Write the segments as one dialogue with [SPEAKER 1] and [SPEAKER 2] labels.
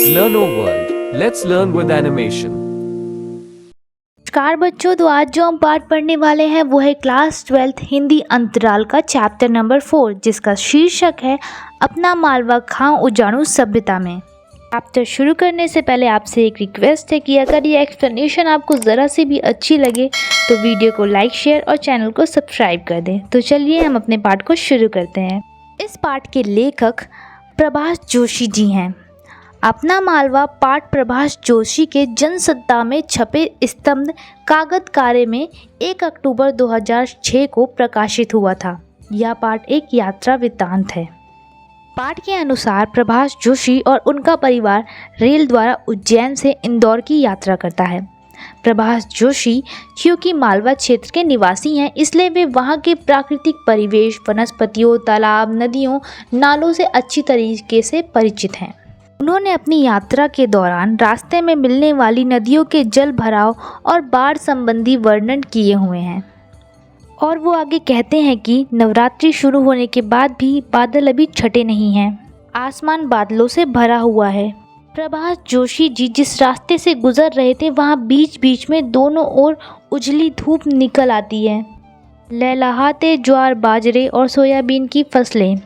[SPEAKER 1] Learno World. Let's learn with animation.
[SPEAKER 2] नमस्कार बच्चों, तो आज जो हम पाठ पढ़ने वाले हैं वो है क्लास 12th हिंदी अंतराल का चैप्टर नंबर 4, जिसका शीर्षक है अपना मालवा खाओ उजाड़ू सभ्यता में। चैप्टर शुरू करने से पहले आपसे एक रिक्वेस्ट है कि अगर ये एक्सप्लेनेशन आपको ज़रा से भी अच्छी लगे तो वीडियो को लाइक, शेयर और चैनल को सब्सक्राइब कर दें। तो चलिए हम अपने पाठ को शुरू करते हैं। इस पाठ के लेखक प्रभाष जोशी जी हैं। अपना मालवा पाठ प्रभाष जोशी के जनसत्ता में छपे स्तंभ कागज कार्य में 1 अक्टूबर 2006 को प्रकाशित हुआ था। यह पाठ एक यात्रा वृत्तांत है। पाठ के अनुसार प्रभाष जोशी और उनका परिवार रेल द्वारा उज्जैन से इंदौर की यात्रा करता है। प्रभाष जोशी क्योंकि मालवा क्षेत्र के निवासी हैं, इसलिए वे वहां के प्राकृतिक परिवेश, वनस्पतियों, तालाब, नदियों, नालों से अच्छी तरीके से परिचित हैं। उन्होंने अपनी यात्रा के दौरान रास्ते में मिलने वाली नदियों के जल भराव और बाढ़ संबंधी वर्णन किए हुए हैं। और वो आगे कहते हैं कि नवरात्रि शुरू होने के बाद भी बादल अभी छटे नहीं हैं। आसमान बादलों से भरा हुआ है। प्रभाष जोशी जी जिस रास्ते से गुजर रहे थे, वहाँ बीच बीच में दोनों ओर उजली धूप निकल आती है। लहलहाते ज्वार, बाजरे और सोयाबीन की फसलें,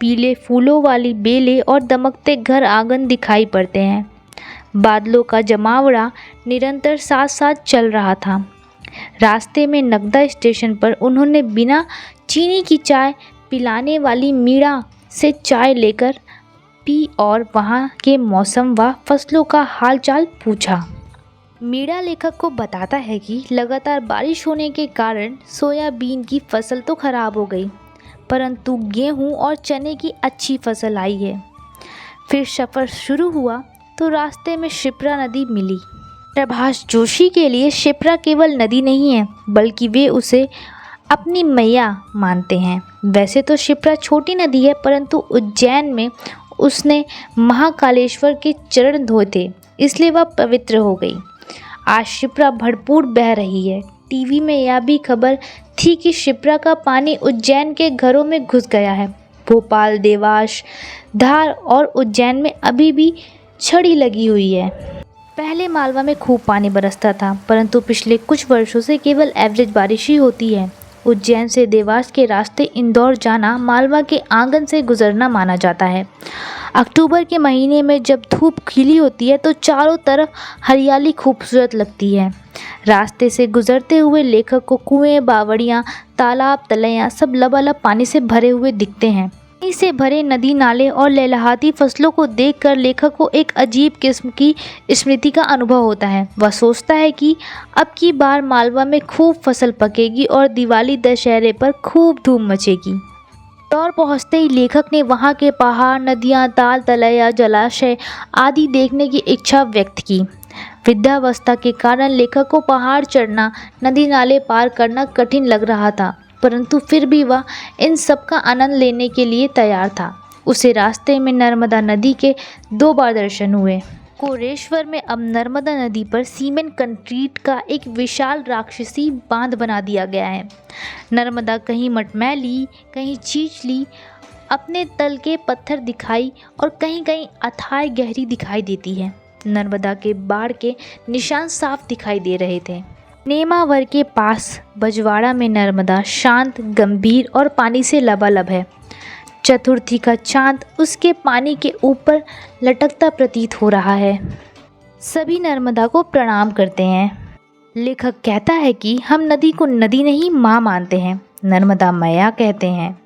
[SPEAKER 2] पीले फूलों वाली बेलें और दमकते घर आंगन दिखाई पड़ते हैं। बादलों का जमावड़ा निरंतर साथ साथ चल रहा था। रास्ते में नगदा स्टेशन पर उन्होंने बिना चीनी की चाय पिलाने वाली मीणा से चाय लेकर पी और वहाँ के मौसम व फसलों का हालचाल पूछा। मीणा लेखक को बताता है कि लगातार बारिश होने के कारण सोयाबीन की फसल तो खराब हो गई, परंतु गेहूं और चने की अच्छी फसल आई है। फिर सफ़र शुरू हुआ तो रास्ते में शिप्रा नदी मिली। प्रभाष जोशी के लिए शिप्रा केवल नदी नहीं है, बल्कि वे उसे अपनी मैया मानते हैं। वैसे तो शिप्रा छोटी नदी है, परंतु उज्जैन में उसने महाकालेश्वर के चरण धोए थे, इसलिए वह पवित्र हो गई। आज शिप्रा भरपूर बह रही है। टीवी में यह भी खबर थी कि शिप्रा का पानी उज्जैन के घरों में घुस गया है। भोपाल, देवास, धार और उज्जैन में अभी भी छड़ी लगी हुई है। पहले मालवा में खूब पानी बरसता था, परंतु पिछले कुछ वर्षों से केवल एवरेज बारिश ही होती है। उज्जैन से देवास के रास्ते इंदौर जाना मालवा के आंगन से गुजरना माना जाता है। अक्टूबर के महीने में जब धूप खिली होती है तो चारों तरफ हरियाली खूबसूरत लगती है। रास्ते से गुजरते हुए लेखक को कुएं, बावड़ियाँ, तालाब, तलैया सब लबालब पानी से भरे हुए दिखते हैं। पानी से भरे नदी, नाले और लहलहाती फसलों को देखकर लेखक को एक अजीब किस्म की स्मृति का अनुभव होता है। वह सोचता है कि अब की बार मालवा में खूब फसल पकेगी और दिवाली, दशहरे पर खूब धूम मचेगी। इंदौर पहुँचते ही लेखक ने वहाँ के पहाड़, नदियाँ, ताल, तलैया, जलाशय आदि देखने की इच्छा व्यक्त की। वृद्धावस्था के कारण लेखक को पहाड़ चढ़ना, नदी नाले पार करना कठिन लग रहा था, परंतु फिर भी वह इन सब का आनंद लेने के लिए तैयार था। उसे रास्ते में नर्मदा नदी के 2 बार दर्शन हुए। कोरेश्वर में अब नर्मदा नदी पर सीमेंट कंक्रीट का एक विशाल राक्षसी बांध बना दिया गया है। नर्मदा कहीं मटमैली, कहीं छिछली अपने तल के पत्थर दिखाई और कहीं कहीं अथाह गहरी दिखाई देती है। नर्मदा के बाढ़ के निशान साफ दिखाई दे रहे थे। नेमावर के पास बजवाड़ा में नर्मदा शांत, गंभीर और पानी से लबालब है। चतुर्थी का चांद उसके पानी के ऊपर लटकता प्रतीत हो रहा है। सभी नर्मदा को प्रणाम करते हैं। लेखक कहता है कि हम नदी को नदी नहीं, माँ मानते हैं। नर्मदा मैया कहते हैं।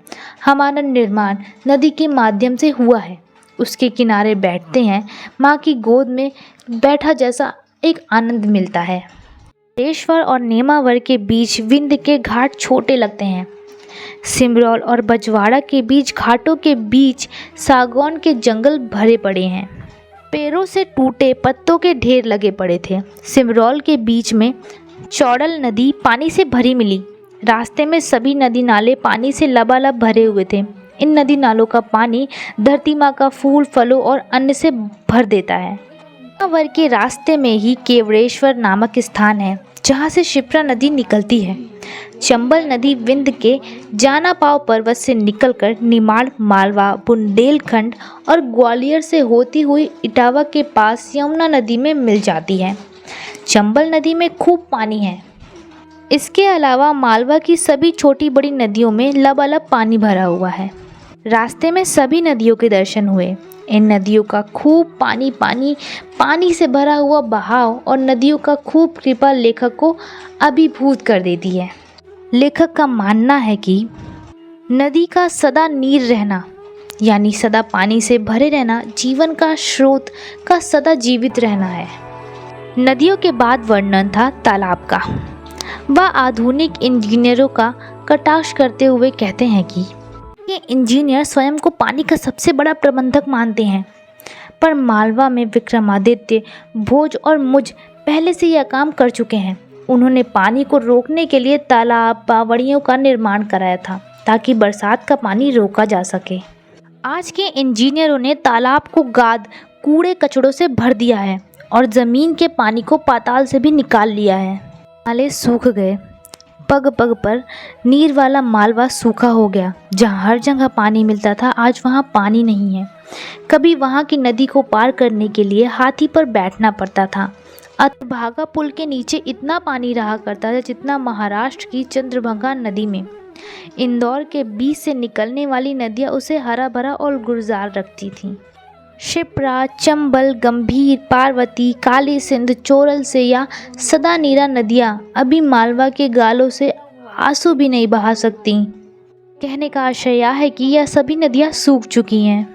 [SPEAKER 2] हमारा निर्माण नदी के माध्यम से हुआ है। उसके किनारे बैठते हैं, माँ की गोद में बैठा जैसा एक आनंद मिलता है। कोरेश्वर और नेमावर के बीच विंध्य के घाट छोटे लगते हैं। सिमरौल और बजवाड़ा के बीच घाटों के बीच सागौन के जंगल भरे पड़े हैं। पेड़ों से टूटे पत्तों के ढेर लगे पड़े थे। सिमरौल के बीच में चौड़ल नदी पानी से भरी मिली। रास्ते में सभी नदी नाले पानी से लबालब भरे हुए थे। इन नदी नालों का पानी धरती माँ का फूल, फलों और अन्न से भर देता है। वर के रास्ते में ही केवड़ेश्वर नामक स्थान है जहाँ से क्षिप्रा नदी निकलती है। चंबल नदी विंध्य के जानापाव पर्वत से निकलकर निमाड़, मालवा, बुंदेलखंड और ग्वालियर से होती हुई इटावा के पास यमुना नदी में मिल जाती है। चंबल नदी में खूब पानी है। इसके अलावा मालवा की सभी छोटी बड़ी नदियों में लबालब पानी भरा हुआ है। रास्ते में सभी नदियों के दर्शन हुए। इन नदियों का खूब पानी से भरा हुआ बहाव और नदियों का खूब कृपा लेखक को अभिभूत कर देती है। लेखक का मानना है कि नदी का सदा नीर रहना यानी सदा पानी से भरे रहना जीवन का स्रोत का सदा जीवित रहना है। नदियों के बाद वर्णन था तालाब का। वह आधुनिक इंजीनियरों का कटाक्ष करते हुए कहते हैं कि ये इंजीनियर स्वयं को पानी का सबसे बड़ा प्रबंधक मानते हैं, पर मालवा में विक्रमादित्य, भोज और मुझ पहले से यह काम कर चुके हैं। उन्होंने पानी को रोकने के लिए तालाब, बावड़ियों का निर्माण कराया था ताकि बरसात का पानी रोका जा सके। आज के इंजीनियरों ने तालाब को गाद, कूड़े कचड़ों से भर दिया है और ज़मीन के पानी को पाताल से भी निकाल लिया है। नाले सूख गए। पग पग पर नीर वाला मालवा सूखा हो गया। जहाँ हर जगह पानी मिलता था आज वहाँ पानी नहीं है। कभी वहाँ की नदी को पार करने के लिए हाथी पर बैठना पड़ता था। अतभागा पुल के नीचे इतना पानी रहा करता था जितना महाराष्ट्र की चंद्रभागा नदी में। इंदौर के बीच से निकलने वाली नदियाँ उसे हरा भरा और गुलजार रखती थीं। क्षिप्रा, चंबल, गंभीर, पार्वती, काली सिंध, चोरल से या सदा नीरा नदियाँ अभी मालवा के गालों से आंसू भी नहीं बहा सकती। कहने का आशय यह है कि यह सभी नदियाँ सूख चुकी हैं।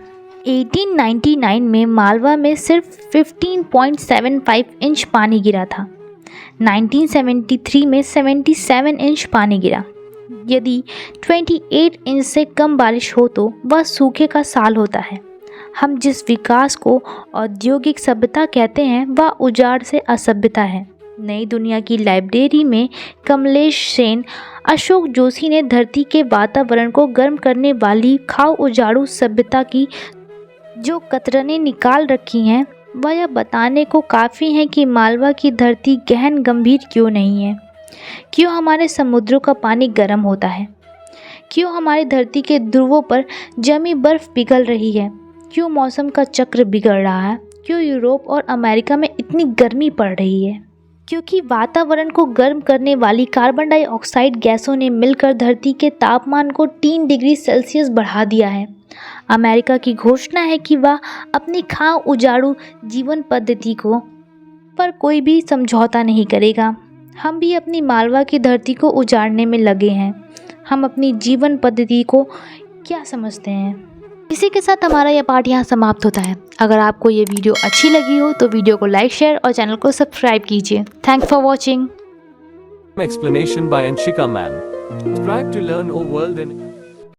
[SPEAKER 2] 1899 में मालवा में सिर्फ 15.75 इंच पानी गिरा था। 1973 में 77 इंच पानी गिरा। यदि 28 इंच से कम बारिश हो तो वह सूखे का साल होता है। हम जिस विकास को औद्योगिक सभ्यता कहते हैं वह उजाड़ से असभ्यता है। नई दुनिया की लाइब्रेरी में कमलेश सेन, अशोक जोशी ने धरती के वातावरण को गर्म करने वाली खाओ उजाड़ू सभ्यता की जो कतरनें निकाल रखी हैं वह यह बताने को काफ़ी हैं कि मालवा की धरती गहन गंभीर क्यों नहीं है, क्यों हमारे समुद्रों का पानी गर्म होता है, क्यों हमारी धरती के ध्रुवों पर जमी बर्फ़ पिघल रही है, क्यों मौसम का चक्र बिगड़ रहा है, क्यों यूरोप और अमेरिका में इतनी गर्मी पड़ रही है। क्योंकि वातावरण को गर्म करने वाली कार्बन डाइऑक्साइड गैसों ने मिलकर धरती के तापमान को 3 डिग्री सेल्सियस बढ़ा दिया है। अमेरिका की घोषणा है कि वह अपनी खाओ उजाड़ू जीवन पद्धति को पर कोई भी समझौता नहीं करेगा। हम भी अपनी मालवा की धरती को उजाड़ने में लगे हैं। हम अपनी जीवन पद्धति को क्या समझते हैं। इसी के साथ हमारा यह पाठ यहाँ समाप्त होता है। अगर आपको ये वीडियो अच्छी लगी हो तो वीडियो को लाइक, शेयर और चैनल को सब्सक्राइब कीजिए। Thanks for watching.
[SPEAKER 1] Explanation by Anshika Ma'am. Subscribe to learn O World in